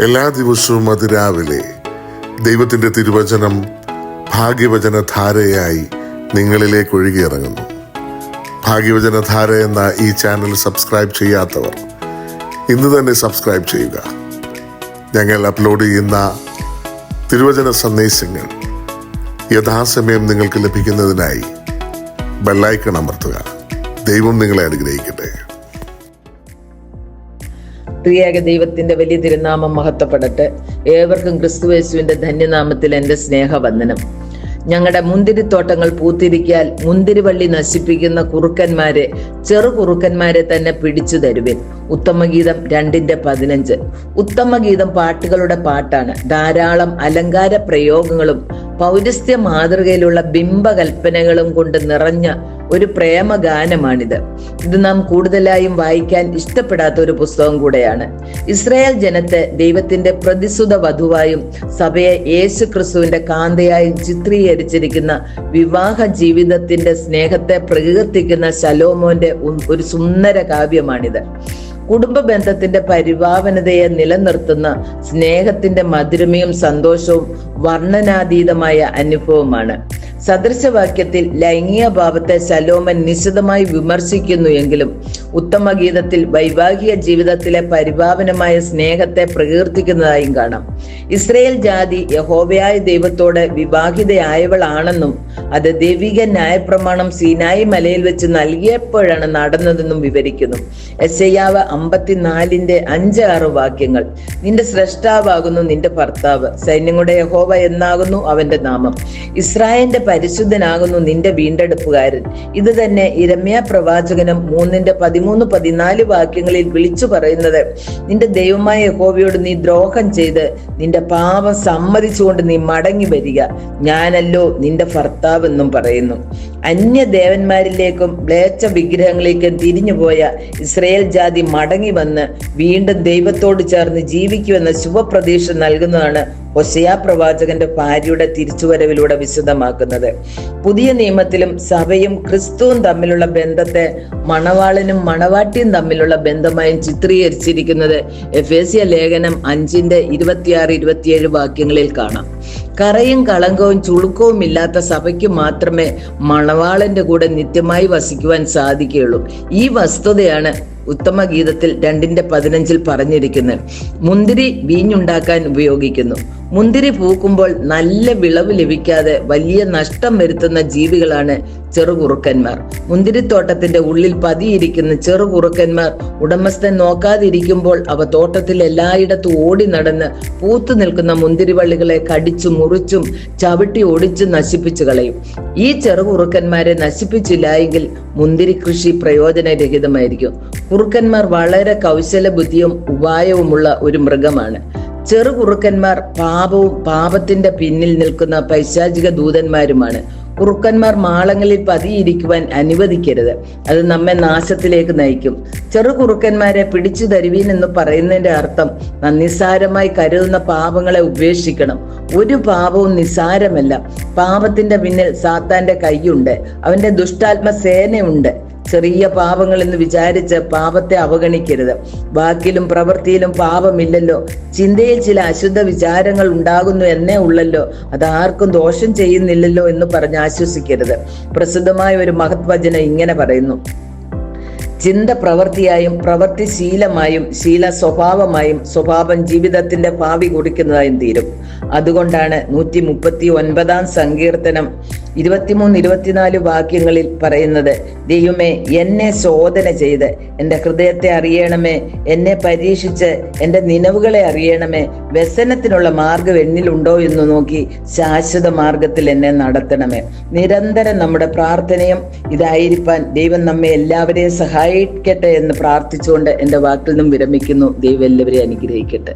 എല്ലാ ദിവസവും അതിരാവിലെ ദൈവത്തിൻ്റെ തിരുവചനം ഭാഗ്യവചനധാരയായി നിങ്ങളിലേക്ക് ഒഴുകിയിറങ്ങുന്നു. ഭാഗ്യവചനധാര എന്ന ഈ ചാനൽ സബ്സ്ക്രൈബ് ചെയ്യാത്തവർ ഇന്ന് തന്നെ സബ്സ്ക്രൈബ് ചെയ്യുക. ഞങ്ങൾ അപ്ലോഡ് ചെയ്യുന്ന തിരുവചന സന്ദേശങ്ങൾ യഥാസമയം നിങ്ങൾക്ക് ലഭിക്കുന്നതിനായി ബെല്ലൈക്കൺ അമർത്തുക. ദൈവം നിങ്ങളെ അനുഗ്രഹിക്കട്ടെ. പ്രിയക ദൈവത്തിന്റെ വലിയ തിരുനാമം മഹത്വപ്പെടട്ടെ. ഏവർക്കും ക്രിസ്തുയേശുവിന്റെ ധന്യനാമത്തിൽ എൻ്റെ സ്നേഹവന്ദനം. ഞങ്ങളുടെ മുന്തിരിത്തോട്ടങ്ങൾ പൂത്തിരിക്കാൽ മുന്തിരിവള്ളി നശിപ്പിക്കുന്ന കുറുക്കന്മാരെ, ചെറു കുറുക്കന്മാരെ തന്നെ പിടിച്ചു തരുവിൻ. ഉത്തമഗീതം 2:15. ഉത്തമഗീതം പാട്ടുകളുടെ പാട്ടാണ്. ധാരാളം അലങ്കാര പ്രയോഗങ്ങളും പൗരസ്ത്യ മാതൃകയിലുള്ള ബിംബകൽപ്പനകളും കൊണ്ട് നിറഞ്ഞ ഒരു പ്രേമഗാനമാണിത്. ഇത് നാം കൂടുതലായും വായിക്കാൻ ഇഷ്ടപ്പെടാത്ത ഒരു പുസ്തകം കൂടെയാണ്. ഇസ്രായേൽ ജനത്തെ ദൈവത്തിന്റെ പ്രതിസുത വധുവായും സഭയെ യേശു ക്രിസ്തുവിന്റെ കാന്തയായും ചിത്രീകരിച്ചിരിക്കുന്ന വിവാഹ ജീവിതത്തിന്റെ സ്നേഹത്തെ പ്രകീർത്തിക്കുന്ന ശലോമോന്റെ ഒരു സുന്ദര കാവ്യമാണിത്. കുടുംബ ബന്ധത്തിന്റെ പരിഭാവനതയെ നിലനിർത്തുന്ന സ്നേഹത്തിന്റെ മധുരമയും സന്തോഷവും വർണ്ണനാതീതമായ അനുഭവമാണ്. സദൃശവാക്യത്തിൽ ലൈംഗിക ഭാവത്തെ ശലോമൻ നിശിതമായി വിമർശിക്കുന്നു എങ്കിലും ഉത്തമഗീതത്തിൽ വൈവാഹിക ജീവിതത്തിലെ പരിഭാവനമായ സ്നേഹത്തെ പ്രകീർത്തിക്കുന്നതായും കാണാം. ഇസ്രായേൽ ജാതി യഹോവയായ ദൈവത്തോട് വിവാഹിതയായവളാണെന്നും അത് ദൈവിക ന്യായപ്രമാണം സീനായി മലയിൽ വെച്ച് നൽകിയപ്പോഴാണ് നടന്നതെന്നും വിവരിക്കുന്നു. യെശയ്യാവ് 54:5-6 വാക്യങ്ങൾ. നിന്റെ സ്രഷ്ടാവാകുന്നു നിന്റെ ഭർത്താവ്, സൈന്യങ്ങളുടെ യഹോവ എന്നാകുന്നു അവന്റെ നാമം. ഇസ്രായേലിന്റെ പരിശുദ്ധനാകുന്നു നിന്റെ വീണ്ടെടുപ്പുകാരൻ. ഇത് തന്നെ യിരെമ്യാ പ്രവാചകനും 3:13-14 വാക്യങ്ങളിൽ വിളിച്ചു പറയുന്നത്. നിന്റെ ദൈവമായ യഹോവയോട് നീ ദ്രോഹം ചെയ്ത് നിന്റെ പാപം സമ്മതിച്ചുകൊണ്ട് നീ മടങ്ങി വരിക, ഞാനല്ലോ നിന്റെ ഭർത്താവെന്നും പറയുന്നു. അന്യദേവന്മാരിലേക്കും മ്ലേച്ഛ വിഗ്രഹങ്ങളിലേക്കും തിരിഞ്ഞുപോയ ഇസ്രായേൽ ജാതി മടങ്ങി വന്ന് വീണ്ടും ദൈവത്തോട് ചേർന്ന് ജീവിക്കുമെന്ന ശുഭപ്രതീക്ഷ നൽകുന്നതാണ് ഹോശേയ പ്രവാചകന്റെ ഭാര്യയുടെ തിരിച്ചുവരവിലൂടെ വിശദമാക്കുന്നത്. പുതിയ നിയമത്തിലും സഭയും ക്രിസ്തുവും തമ്മിലുള്ള ബന്ധത്തെ മണവാളനും മണവാട്ടിയും തമ്മിലുള്ള ബന്ധമായും ചിത്രീകരിച്ചിരിക്കുന്നത് എഫേസ്യ ലേഖനം 5:26-27 വാക്യങ്ങളിൽ കാണാം. കറയും കളങ്കവും ചുളുക്കവും ഇല്ലാത്ത സഭയ്ക്ക് മാത്രമേ മണവാളന്റെ കൂടെ നിത്യമായി വസിക്കുവാൻ സാധിക്കുകയുള്ളൂ. ഈ വസ്തുതയാണ് ഉത്തമഗീതത്തിൽ 2:15 പറഞ്ഞിരിക്കുന്നത്. മുന്തിരി വീഞ്ഞുണ്ടാക്കാൻ ഉപയോഗിക്കുന്നു. മുന്തിരി പൂക്കുമ്പോൾ നല്ല വിളവ് ലഭിക്കാതെ വലിയ നഷ്ടം വരുത്തുന്ന ജീവികളാണ് ചെറുകുറുക്കന്മാർ. മുന്തിരിത്തോട്ടത്തിന്റെ ഉള്ളിൽ പതിയിരിക്കുന്ന ചെറുകുറുക്കന്മാർ ഉടമസ്ഥൻ നോക്കാതിരിക്കുമ്പോൾ അവ തോട്ടത്തിൽ എല്ലായിടത്തും ഓടി നടന്ന് പൂത്തു നിൽക്കുന്ന മുന്തിരിവള്ളികളെ കടിച്ചു മുറിച്ചും ചവിട്ടി ഒടിച്ച് നശിപ്പിച്ചു കളയും. ഈ ചെറുകുറുക്കന്മാരെ നശിപ്പിച്ചില്ല എങ്കിൽ മുന്തിരി കൃഷി പ്രയോജനരഹിതമായിരിക്കും. കുറുക്കന്മാർ വളരെ കൗശല ബുദ്ധിയും ഉപായവുമുള്ള ഒരു മൃഗമാണ്. ചെറുകുറുക്കന്മാർ പാപവും പാപത്തിന്റെ പിന്നിൽ നിൽക്കുന്ന പൈശാചിക ദൂതന്മാരുമാണ്. കുറുക്കന്മാർ മാളങ്ങളിൽ പതിയിരിക്കുവാൻ അനുവദിക്കരുത്. അത് നമ്മെ നാശത്തിലേക്ക് നയിക്കും. ചെറുകുറുക്കന്മാരെ പിടിച്ചു തരുവീൻ എന്ന് പറയുന്നതിന്റെ അർത്ഥം നിസ്സാരമായി കരുതുന്ന പാപങ്ങളെ ഉപേക്ഷിക്കണം. ഒരു പാപവും നിസ്സാരമല്ല. പാപത്തിന്റെ പിന്നിൽ സാത്താന്റെ കൈയുണ്ട്, അവന്റെ ദുഷ്ടാത്മ സേനയുണ്ട്. ചെറിയ പാപങ്ങൾ എന്ന് വിചാരിച്ച് പാപത്തെ അവഗണിക്കരുത്. വാക്കിലും പ്രവൃത്തിയിലും പാപമില്ലല്ലോ, ചിന്തയിൽ ചില അശുദ്ധ വിചാരങ്ങൾ ഉണ്ടാകുന്നു എന്നേ ഉള്ളല്ലോ, അത് ആർക്കും ദോഷം ചെയ്യുന്നില്ലല്ലോ എന്ന് പറഞ്ഞ് ആശ്വസിക്കരുത്. പ്രസിദ്ധമായ ഒരു മഹത്വചനം ഇങ്ങനെ പറയുന്നു: ചിന്ത പ്രവൃത്തിയായും പ്രവൃത്തി ശീലമായും ശീല സ്വഭാവമായും സ്വഭാവം ജീവിതത്തിന്റെ ഭാവി കുറിക്കുന്നതായും തീരും. അതുകൊണ്ടാണ് 139 സങ്കീർത്തനം 23-24 വാക്യങ്ങളിൽ പറയുന്നത്: ദൈവമേ, എന്നെ ശോധന ചെയ്ത് എൻ്റെ ഹൃദയത്തെ അറിയണമേ, എന്നെ പരീക്ഷിച്ച് എൻ്റെ നിലവുകളെ അറിയണമേ, വ്യസനത്തിനുള്ള മാർഗം എന്നിലുണ്ടോ എന്ന് നോക്കി ശാശ്വത മാർഗത്തിൽ എന്നെ നടത്തണമേ. നിരന്തരം നമ്മുടെ പ്രാർത്ഥനയും ഇതായിരിക്കാൻ ദൈവം നമ്മെ എല്ലാവരെയും സഹായിക്കട്ടെ എന്ന് പ്രാർത്ഥിച്ചുകൊണ്ട് എൻ്റെ വാക്കിൽ നിന്നും വിരമിക്കുന്നു. ദൈവം എല്ലാവരെയും അനുഗ്രഹിക്കട്ടെ.